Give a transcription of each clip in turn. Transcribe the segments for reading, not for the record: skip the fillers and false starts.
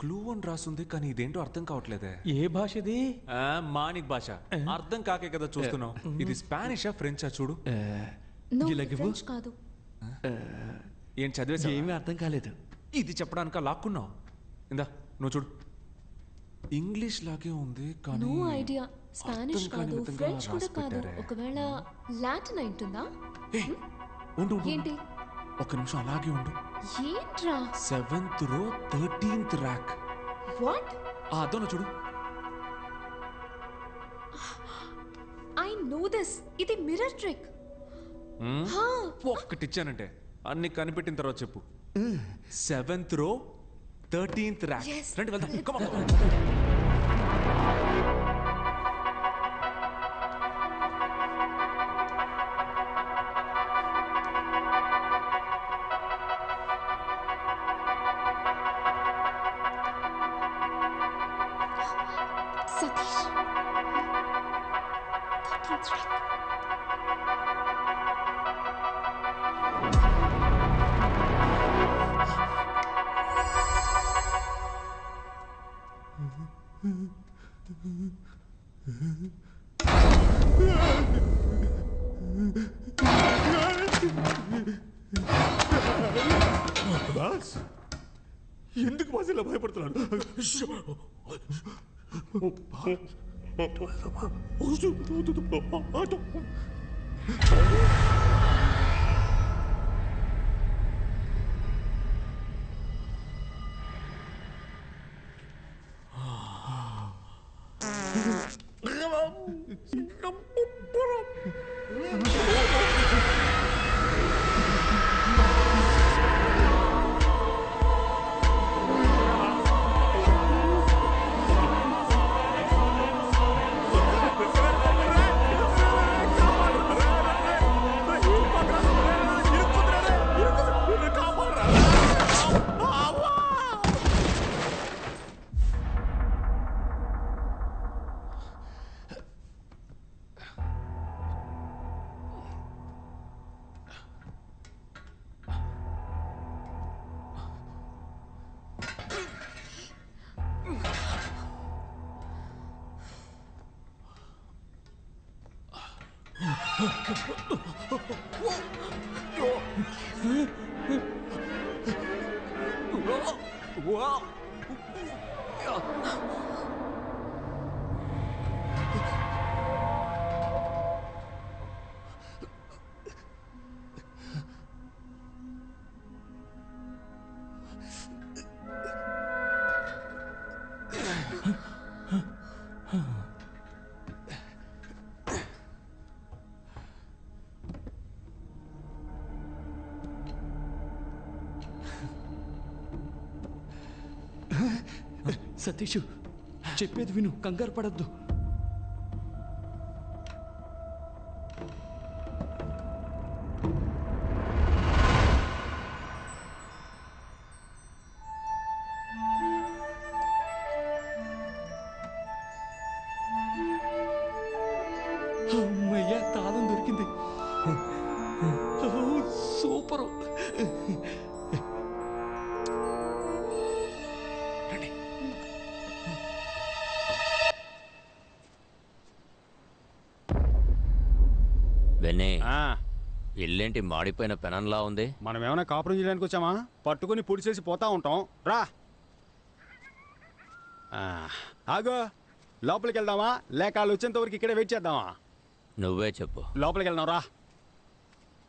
Clue అని రాస్తుంది కానీ ఇదేంటో అర్థం కావట్లేదే. ఏ భాషది? మానిక్ భాష. అర్థం కాకే కదా చూస్తున్నావు. ఇది స్పానిషా ఫ్రెంచా చూడు. ఫ్రెంచ్ కాదు. ఏం చదివేసా? ఏమీ అర్థం కాలేదు. ఇది చెప్పడానిక లాక్కున్నావు. ఇందా నువ్వు చూడు. ఇంగ్లీష్ లాగే ఉంది కానీ నో ఐడియా. స్పానిష్ కాదు, ఫ్రెంచ్ కూడా కాదు. ఒకవేళ లాటిన్ అయింటుందా? ఉండు ఏంటి? ఒక నిమిషం అలాగే ఉండు. ఏంట్రా? 7th row 13th rack. What? అదోన చూడు. I know this. ఇది మిర్రర్ ట్రిక్. ఒక్కటి ఇచ్చానంటే అన్ని కనిపెట్టిన తర్వాత చెప్పు. 7th row 13th rack. రండి వెళ్దాం. Come on. Satish 13th rack. ఎందుకు బాస్ ఇలా భయపడుతున్నాడు? సతీష్ చెప్పేది విను, కంగారు పడద్దు. అమ్మయ్యా, తాళం దొరికింది. సూపరు. ఇల్లేంటి మాడిపోయిన పెనంలా ఉంది? మనం ఏమైనా కాపురం చేయడానికి వచ్చామా? పట్టుకుని పొడిచేసి పోతా ఉంటాం. రా ఆగో, లోపలికి వెళ్దామా లేక వాళ్ళు వచ్చేంత వరకు ఇక్కడే వెయిట్ చేద్దామా? నువ్వే చెప్పు. లోపలికి వెళ్దాం రా.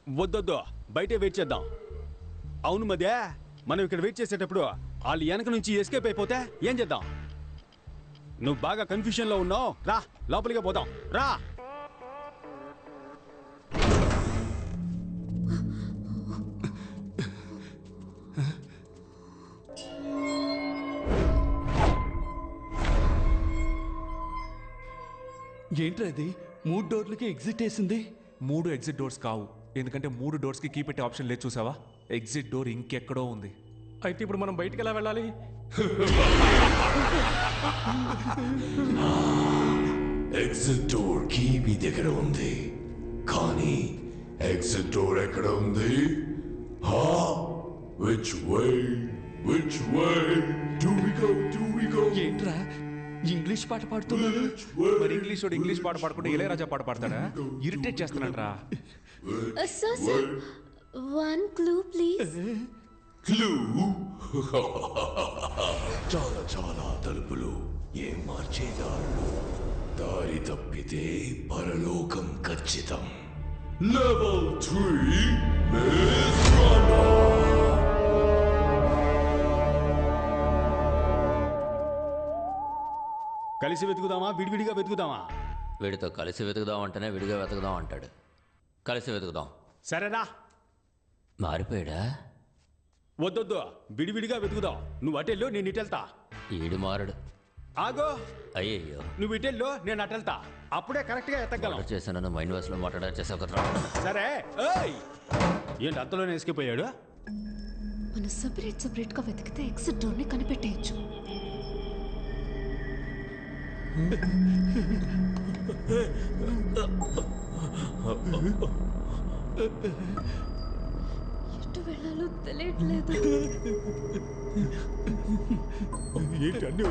వద్దొద్దు, బయటే వెయిట్ చేద్దాం. అవును మధ్య మనం ఇక్కడ వెయిట్ చేసేటప్పుడు వాళ్ళు వెనక నుంచి ఎస్కేప్ అయిపోతే ఏం చేద్దాం? నువ్వు బాగా కన్ఫ్యూజన్లో ఉన్నావు. రా లోపలికి పోదాం. రా. ఏంట్రా ఇది? 3 డోర్లకి ఎగ్జిట్ వేసింది. 3 ఎగ్జిట్ డోర్స్ కావు, ఎందుకంటే 3 డోర్స్కి కీ పెట్టే ఆప్షన్ లేదు. చూసావా? ఎగ్జిట్ డోర్ ఇంకెక్కడో ఉంది. అయితే ఇప్పుడు మనం బయటికి ఎలా వెళ్ళాలి? ఎగ్జిట్ డోర్ కీ మీ దగ్గర ఉంది, కానీ ఎగ్జిట్ డోర్ ఎక్కడ ఉంది? Which way do we go? English పాట పాడుతున్నాడు. మరి ఇంగ్లీష్ వాడు ఇంగ్లీష్ పాట పాడుకుంటే ఇళయరాజా పాట పాడతాడా? ఇరిటేట్ చేస్తున్నాడ్రా. Sir one clue please. Clue చాలా చాలా తలుపులు ఏం మార్చేదారులు దారి తప్పితే పరలోకం ఖచ్చితం. లెవెల్ 3 మిస్ కలిసి వెతుకుదామా విడివిడిగా వెతుకుదామా? వీడితో కలిసి వెతుకుదాం అంటేనే విడిగా వెతుకుదాం అంటాడు. కలిసి వెతుకుదాం. సరేనా? మారిపోయాడా? వద్దొద్దు, విడివిడిగా వెతుకుదాం. నువ్వు అటెల్లో నేను ఇటెళ్తా. ఈడు మారడు. ఆగో, అయ్యయ్యో, నువ్వు ఇటెల్లో నేను అటెళ్తా. అప్పుడే కరెక్ట్గా ఎత్తగలం. ఆర్డర్ చేశానని మైండ్ వాయిస్లో మాట్లాడా చేసావు కదరా. సరే. ఏయ్, ఏంటి అంతలోనే ఎస్కేపోయాడు? మనం సెపరేట్ గా వెతికితే ఎగ్జిట్ డోర్ ని కనిపెట్టేయచ్చు. ఎటు వెళ్ళాలో తెలియట్లేదు. ఏంటి అన్ని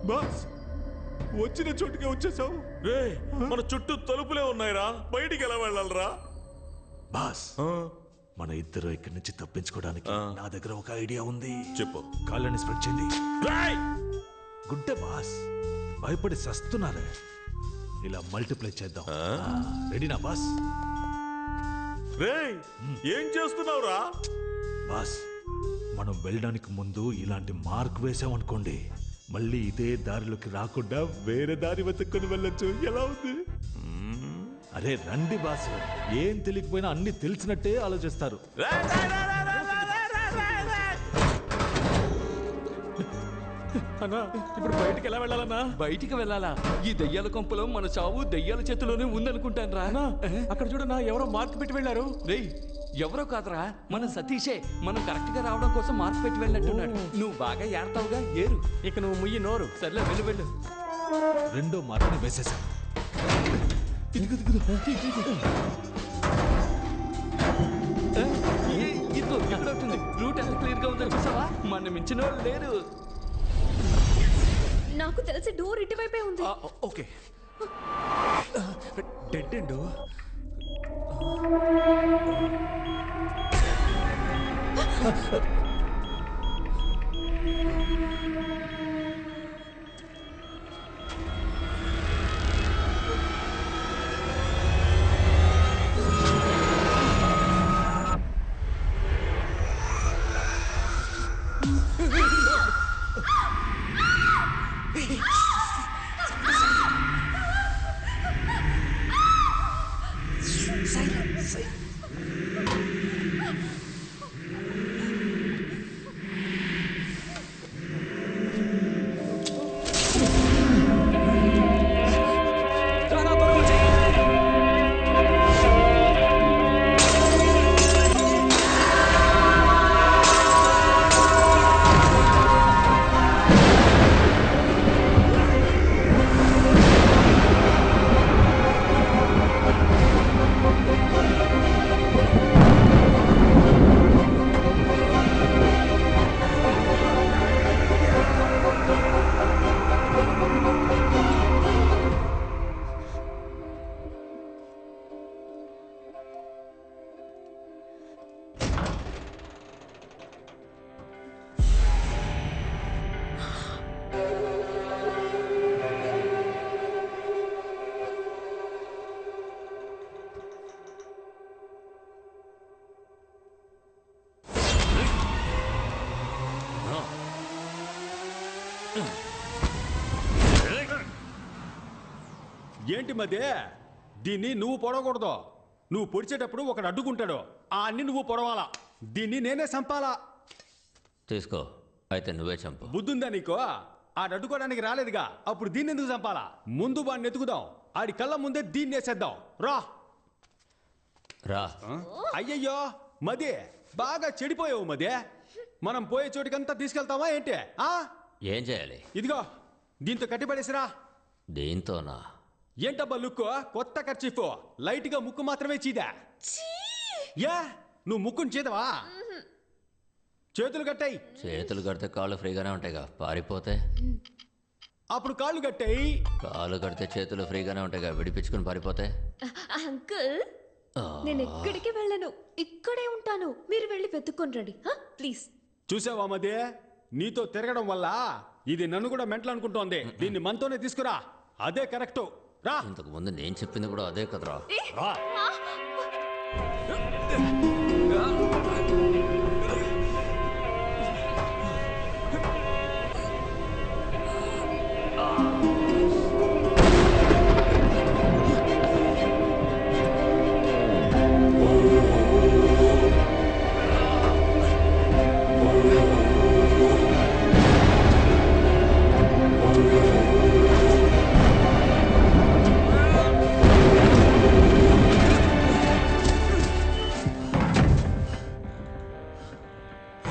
బాస్ వచ్చిన చోటుకే వచ్చేసావు. మన చుట్టూ తలుపులే ఉన్నాయిరా, బయటికి ఎలా వెళ్ళాలరా? బాస్ మన ఇద్దరు ఇక్కడి నుంచి తప్పించుకోవడానికి నా దగ్గర ఒక ఐడియా ఉంది. చెప్పు. కాళ్ళని స్ప్రెడ్ చేయండి. గుడ్డ బాస్, భయపడి సస్తున్నారే. ఇలా మల్టిప్లై చేద్దాం. రెడీనా బాస్? ఏం చేస్తున్నావురా? బాస్, మనం వెళ్ళడానికి ముందు ఇలాంటి మార్క్ వేసామనుకోండి, మళ్ళీ ఇదే దారిలోకి రాకుండా వేరే దారి వెతుక్కొని వెళ్ళొచ్చు. ఎలా ఉంది? అరే రండి బాస్, ఏం తెలియకపోయినా అన్ని తెలిసినట్టే ఆలోచిస్తారు. అన్నా ఇప్పుడు బయటికి ఎలా వెళ్ళాలన్నా? బయటికి వెళ్ళాలా? ఈ దెయ్యాల కొంపలో మన చావు దెయ్యాల చేతిలోనే ఉందనుకుంటాను రా. అక్కడ చూడన్నా, ఎవరో మార్క్ పెట్టి వెళ్ళారు. రేయ్, ఎవరో కాదురా, మన సతీషే. మనం కరెక్ట్ గా రావడం కోసం మార్క్ పెట్టి వెళ్ళినట్టున్నాడు. నువ్వు బాగా ఏడతావుగా, ఏరు. ఇక నువ్వు ముయ్యి నోరు. సర్లే, వెళ్ళు వెళ్ళు. రెండో మార్క్ని వేసేసాం. ఇదిగో ఇక్కడ ఉంటుంది. రూట్ ఎంత క్లియర్ గా ఉందో చూసావా? మన మించిన వాళ్ళు లేరు. నాకు తెలిసి డోర్ ఇటువైపే ఉంది. ఓకే. Dead end. ఏంటి మధ్య దీన్ని నువ్వు పొడవకూడదు. నువ్వు పొడిచేటప్పుడు ఒకడు అడ్డుకుంటాడు, ఆ అన్ని నువ్వు పొడవాలా. దీన్ని నేనే చంపాలా. తీసుకో, అయితే నువ్వే చంపు. బుద్ధుందా నీకో? ఆడడ్డుకోవడానికి రాలేదుగా, అప్పుడు దీన్ని ఎందుకు చంపాలా? ముందు వాడిని ఎత్తుకుదాం, ఆడి కళ్ళ ముందే దీన్ని వేసేద్దాం. రా రా. అయ్యయ్యో మదే, బాగా చెడిపోయావు మదే. మనం పోయే చోటికంతా తీసుకెళ్తావా ఏంటి? ఏం చేయాలి? ఇదిగో దీంతో కట్టిపడేసిరా. దీంతోనా? ఏంటబ్బా లుక్కు? కొత్త ఖర్చీఫ్, లైట్ గా ముక్కు మాత్రమే చీదా. యా, నువ్వు ముక్కుని చీదవా? చేతులు కట్టాయి. చేతులు కడితే కాళ్ళు ఫ్రీగానే ఉంటాయిగా, పారిపోతే అప్పుడు కాళ్ళు కట్టాయి. కాళ్ళు కడితే చేతులు ఫ్రీగానే ఉంటాయిగా, విడిపించుకుని పారిపోతే. అంకుల్ నేను ఎక్కడికి వెళ్ళను, ఇక్కడే ఉంటాను. మీరు వెళ్ళి వెతుక్కొని రండి ప్లీజ్. చూసావా మదే, నీతో తిరగడం వల్ల ఇది నన్ను కూడా మెంటల్ అనుకుంటోంది. దీన్ని మనతోనే తీసుకురా, అదే కరెక్ట్. రా. ఇంతకు ముందు నేను చెప్పింది కూడా అదే కదరా. రా.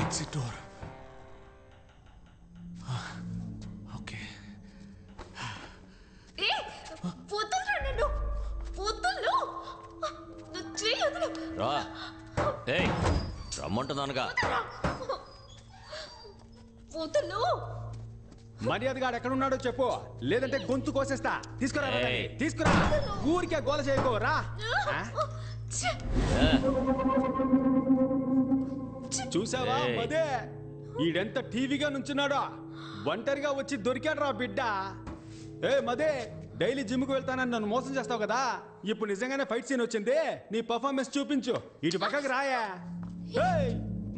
Exit door. ఓకే. రా. ఏయ్, రమ్మంటున్నానుగా. మర్యాదగా ఎక్కడున్నాడో చెప్పు, లేదంటే గొంతు కోసేస్తా. తీసుకురా ఏయ్. తీసుకురా. ఊరికే గోల చేయకో. రా. చూసావా ఏయ్. మదే, ఈడెంత టీవీగా నుంచున్నాడో. ఒంటరిగా వచ్చి దొరికాడు రా బిడ్డ. ఏ మదే, డైలీ జిమ్కి వెళ్తానని నన్ను మోసం చేస్తావు కదా, ఇప్పుడు నిజంగానే ఫైట్ సీన్ వచ్చింది. నీ పర్ఫార్మెన్స్ చూపించు. ఇటు పక్కకి రాయా.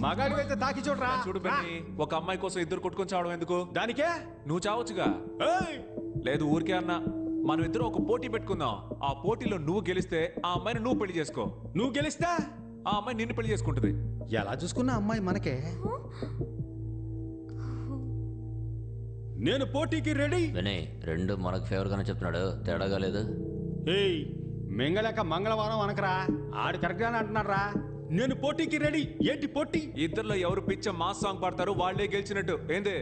మగాడి అయితే తాకి చూడరా. చూడు బెన్నీ, ఒక అమ్మాయి కోసం ఇద్దరు కొట్టుకొని చావడం ఎందుకు? దానికే నువ్వు చావచ్చుగా. ఏయ్, లేదు ఊరికే అన్నా. మనం ఇద్దరు ఒక పోటీ పెట్టుకుందాం. ఆ పోటీలో నువ్వు గెలిస్తే ఆ అమ్మాయిని నువ్వు పెళ్లి చేసుకో. నువ్వు గెలిస్తా ఆ అమ్మాయి నిన్ను పెళ్లి చేసుకుంటుంది. ఎలా చూసుకున్న అమ్మాయి మనకే. నేను పోటీకి రెడీ. వినయ్, రెండు మనకు ఫేవర్ గానే చెప్తున్నాడు, తేడాగా లేదు. ఏయ్, మెంగలేక మంగళవారం అనకరా. ఆడు కరెక్ట్ గానే అంటున్నాడు రా. నేను పోటీకి రెడీ. ఏంటి పోటీ? ఇద్దరులో ఎవరు పిచ్చ మాస్ సాంగ్ పాడతారు వాళ్ళే గెలిచినట్టు. ఏంది?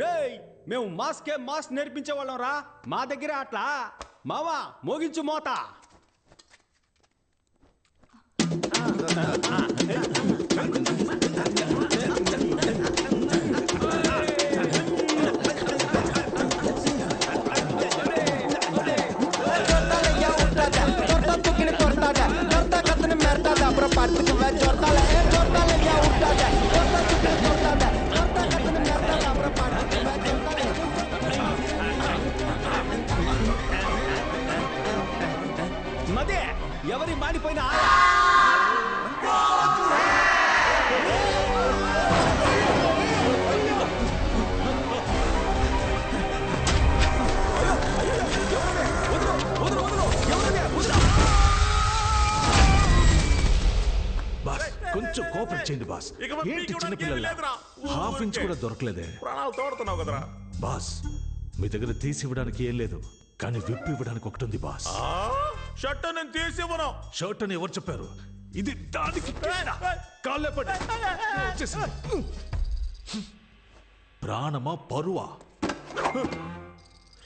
రేయ్, మేము మాస్కే మాస్ నేర్పించే వాళ్ళం రా. మా దగ్గర అట్లా. మావా, మోగించు మోత. మదే, ఎవరి మాడిపోయినా బాస్ కొంచెం కోఆపరేట్ చేయండి బాస్. ఏంటి చిన్న పిల్లల హాఫ్ ఇంచ్ కూడా దొరకలేదే. ప్రాణాలు తోడుతున్నావు కదరా. బాస్ మీ దగ్గర తీసి ఇవ్వడానికి ఏం లేదు, కానీ విప్పి ఇవ్వడానికి ఒకటి ఉంది బాస్. షర్ట్ నేను తీసి ఇవ్వను. షర్ట్ అని ఎవరు చెప్పారు? ఇది దానికి కాళ్ళే పడి వచ్చేసింది. ప్రాణమా పరువా?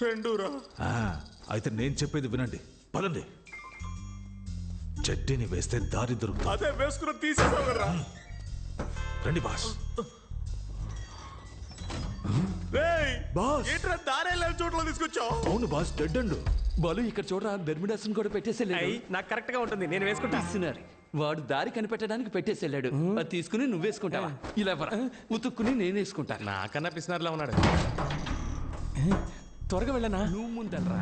రెండురా. అయితే నేను చెప్పేది వినండి, పదండి. చెడ్డీని వేస్తే దారి దొరుకుతుంది. అదే వేసుకుని తీసేసావు కదరా. రండి బాస్. బాస్ ఏంట్రా దారే లేని చోట్ల తీసుకొచ్చావు? అవును బాస్, డెడ్ అండ్ బాలు ఇక్కడ చూడరా, బెర్మిడాస్ని కూడా పెట్టేసేళ్ళాడు. నాకు కరెక్ట్ గా ఉంటుంది, నేను వేసుకుంటా. ఇస్తున్నారు. వాడు దారి కనిపెట్టడానికి పెట్టేసేళ్ళాడు. అది తీసుకుని నువ్వు వేసుకుంటావా? ఇలా ఎవరా ఉతుక్కుని నేను వేసుకుంటా. నాకన్నా పిసినారులా ఉన్నాడు. త్వరగా వెళ్ళనా? నువ్వు ముందరా.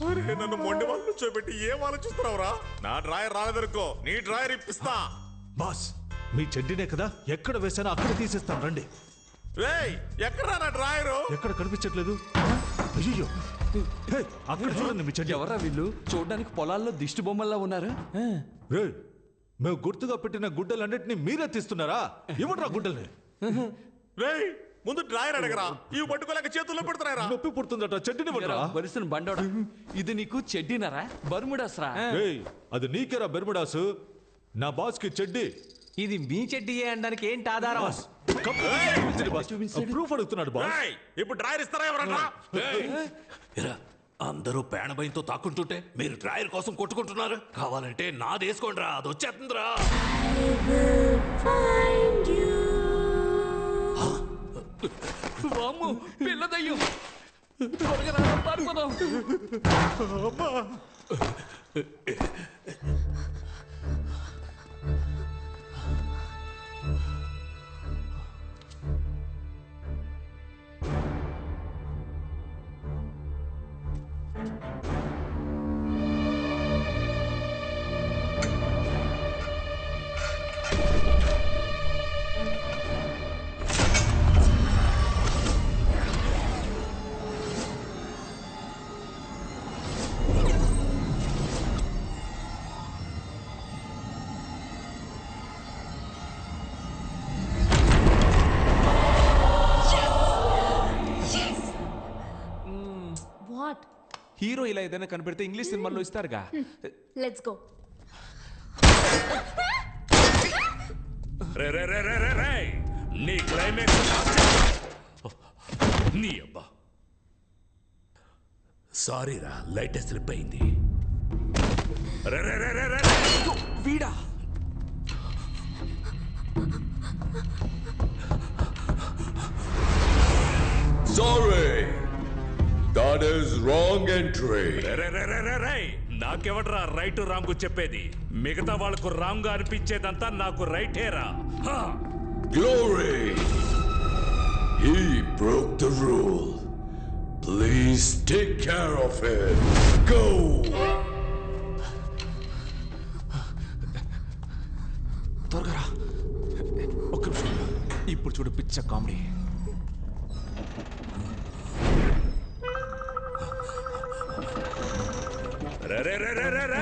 అరే, నన్ను మొండి వాళ్ళు కూర్చోబెట్టి ఏం ఆలోచిస్తున్నావురా? నా డ్రాయర్ రాలేదనుకో, నీ డ్రాయర్ ఇప్పిస్తా. బాస్ మీ చెడ్డీనే కదా, ఎక్కడ వేసానో అక్కడ తీసేస్తాను, రండి. రేయ్, ఎక్కడా నా డ్రాయరు? ఎక్కడ కనిపించట్లేదు. అయ్యో, అక్కడ చూడండి మీ చెడ్డీ. ఎవరా వీళ్ళు? చూడడానికి పొలాల్లో దిష్టి బొమ్మల్లా ఉన్నారు. రేయ్, మేము గుర్తుగా పెట్టిన గుడ్డలన్నిటిని మీరే తీస్తున్నారా? ఇవ్వట్రా గుడ్డల్ని. రేయ్, ముందు డ్రాయర్ అడగరా. ఇవి పట్టుకోలేక చేతుల్లో పెడుతున్నారా? నొప్పి పుడుతుందట, చెడ్డీని పడరా. బరిసిన బండోడా, ఇది నీకు చెడ్డీనరా బర్ముడాస్రా? రేయ్, అది నీకేరా బెర్ముడాసు, నా బాస్ కి చెడ్డీ. ఇది మీ చెడ్డీయే అనడానికి ఏంటి ఆధారం? ప్రూఫ్ అడుగుతున్నాడు బాస్. రేయ్, ఇప్పుడు డ్రాయర్ ఇస్తారా ఎవరన్నా? ఎరా, అందరూ పేణభయంతో తాకుంటుంటే మీరు డ్రాయర్ కోసం కొట్టుకుంటున్నారు. కావాలంటే నాది వేసుకోండి రా, అది వచ్చేస్తుందిరా. వామ్మో, పిల్ల దయ్యం. త్వరగా రా, పారిపోదాం. వాట్? హీరో ఇలా ఏదైనా కనిపెడితే ఇంగ్లీష్ సినిమాల్లో ఇస్తారుగా. Let's go. రే రే రే రే రే రే, నీ క్లైమాక్స్ నీ అబ్బా. సారీ రా, లైట్ స్లిప్ అయింది. రే రే రే రే రే, వీడా? Sorry, that is wrong entry. నాకెవడ్రా రైట్ రాంగ్ చెప్పేది? మిగతా వాళ్ళకు రాంగ్ అనిపించేదంతా నాకు రైటేరా. Glory, he broke the rule. Please take care of him. Go. త్వరగా రా. ఒక్క నిమిషం. ఇప్పుడు చూడు పిచ్చ కామెడీ. రే రే రే రే రే, రే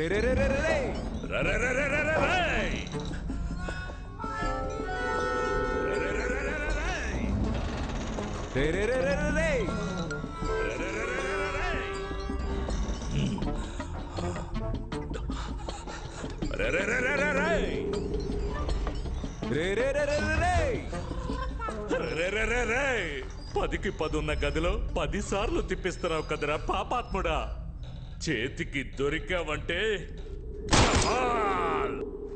రే రే రే రే రే. రే రే రే రే రే రే. పదికి 10 ఉన్న గదిలో 10 సార్లు తిప్పిస్తున్నావు కదరా పాపాత్ముడా. చేతికి దొరికావంటే